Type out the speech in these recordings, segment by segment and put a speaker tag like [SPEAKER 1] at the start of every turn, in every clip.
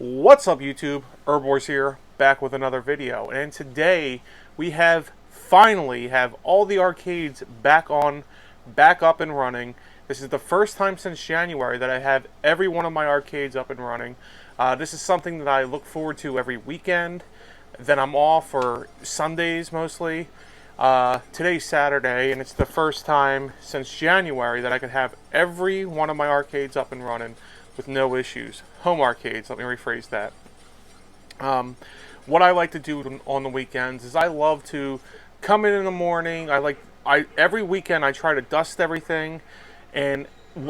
[SPEAKER 1] What's up YouTube? Erbwars here, back with another video. And today we finally have all the arcades back up and running. This is the first time since January that I have every one of my arcades up and running. This is something that I look forward to every weekend. Then I'm off for Sundays mostly. Today's Saturday, and it's the first time since January that I could have every one of my arcades up and running with no issues. Home arcades, let me rephrase that. What I like to do on the weekends is I love to come in the morning. Every weekend I try to dust everything, and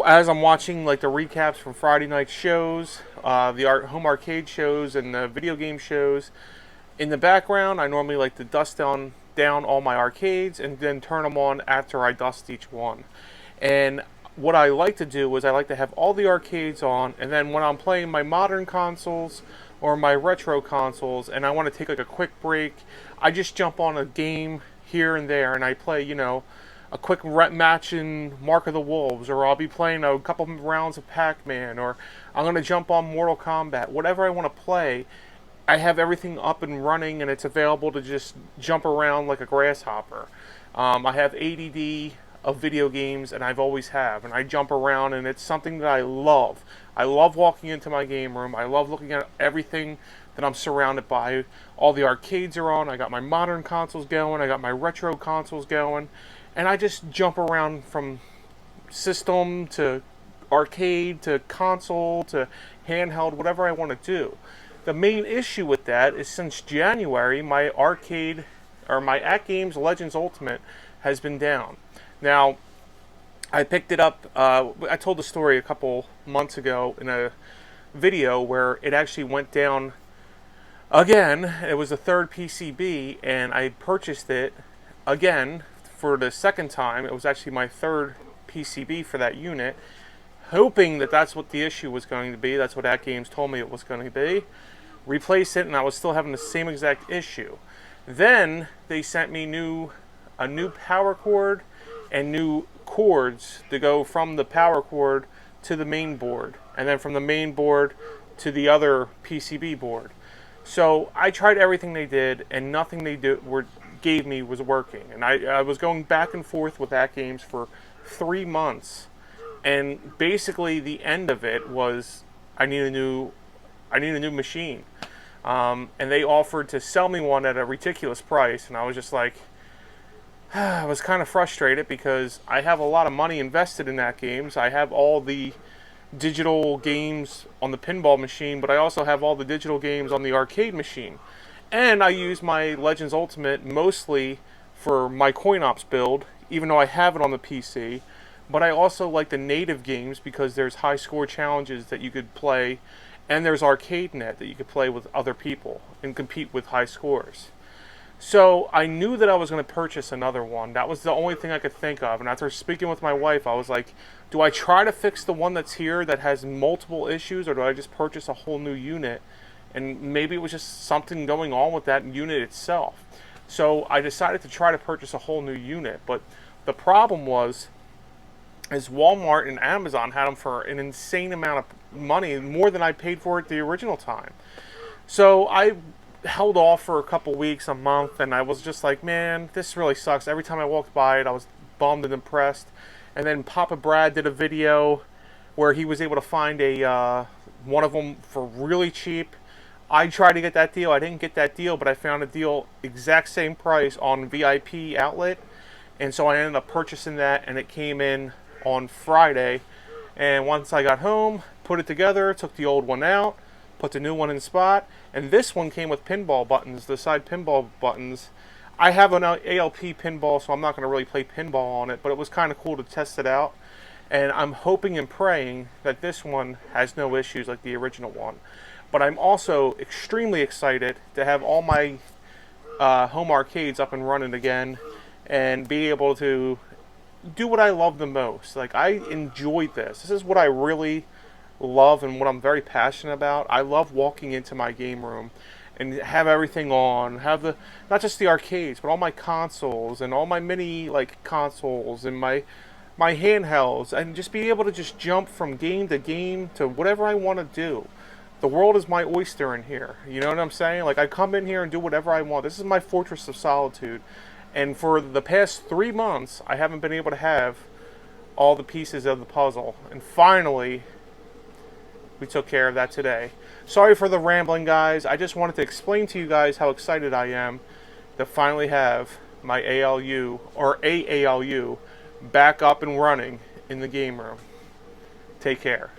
[SPEAKER 1] as I'm watching like the recaps from Friday night shows, the home arcade shows and the video game shows, in the background I normally like to dust down all my arcades and then turn them on after I dust each one. And what I like to do is I like to have all the arcades on, and then when I'm playing my modern consoles or my retro consoles and I want to take like a quick break, I just jump on a game here and there and I play, a quick match in Mark of the Wolves, or I'll be playing a couple rounds of Pac-Man, or I'm going to jump on Mortal Kombat. Whatever I want to play, I have everything up and running and it's available to just jump around like a grasshopper. I have ADD of video games, and I've always have, and I jump around, and it's something that I love. I love walking into my game room. I love looking at everything that I'm surrounded by. All the arcades are on. I got my modern consoles going. I got my retro consoles going, and I just jump around from system to arcade to console to handheld, whatever I want to do. The main issue with that is since January, my arcade, or my At Games Legends Ultimate, has been down. Now, I picked it up, I told the story a couple months ago in a video where it actually went down again. It was the third PCB, and I purchased it again for the second time. It was actually my third PCB for that unit, hoping that that's what the issue was going to be. That's what At Games told me it was going to be. Replace it, and I was still having the same exact issue. Then they sent me a new power cord and new cords to go from the power cord to the main board, and then from the main board to the other PCB board. So I tried everything they did, and nothing they gave me was working. And I was going back and forth with At Games for 3 months, and basically the end of it was I need a new machine. And they offered to sell me one at a ridiculous price, and I was just like, I was kind of frustrated because I have a lot of money invested in At Games. I have all the digital games on the pinball machine, but I also have all the digital games on the arcade machine. And I use my Legends Ultimate mostly for my coin ops build, even though I have it on the PC. But I also like the native games because there's high score challenges that you could play, and there's ArcadeNet that you could play with other people and compete with high scores. So I knew that I was going to purchase another one. That was the only thing I could think of. And after speaking with my wife, I was like, do I try to fix the one that's here that has multiple issues, or do I just purchase a whole new unit? And maybe it was just something going on with that unit itself. So I decided to try to purchase a whole new unit. But the problem was, is Walmart and Amazon had them for an insane amount of money, more than I paid for it the original time. So I held off for a couple weeks, a month, and I was just like, man, this really sucks. Every time I walked by it, I was bummed and impressed. And then Papa Brad did a video where he was able to find one of them for really cheap. I tried to get that deal. I didn't get that deal, but I found a deal exact same price on VIP Outlet, and so I ended up purchasing that, and it came in on Friday. And once I got home, put it together, took the old one out, put the new one in spot, and this one came with pinball buttons, the side pinball buttons. I have an ALP pinball, so I'm not going to really play pinball on it, but it was kind of cool to test it out, and I'm hoping and praying that this one has no issues like the original one. But I'm also extremely excited to have all my home arcades up and running again, and be able to do what I love the most. Like, I enjoyed this. This is what I really love and what I'm very passionate about. I love walking into my game room and have everything on, have the not just the arcades, but all my consoles and all my mini consoles and my handhelds, and just be able to just jump from game to game to whatever I want to do. the world is my oyster in here. You know what I'm saying? Like, I come in here and do whatever I want. This is my fortress of solitude. And for the past 3 months, I haven't been able to have all the pieces of the puzzle. And finally, we took care of that today. Sorry for the rambling, guys. I just wanted to explain to you guys how excited I am to finally have my ALU, or AALU, back up and running in the game room. Take care.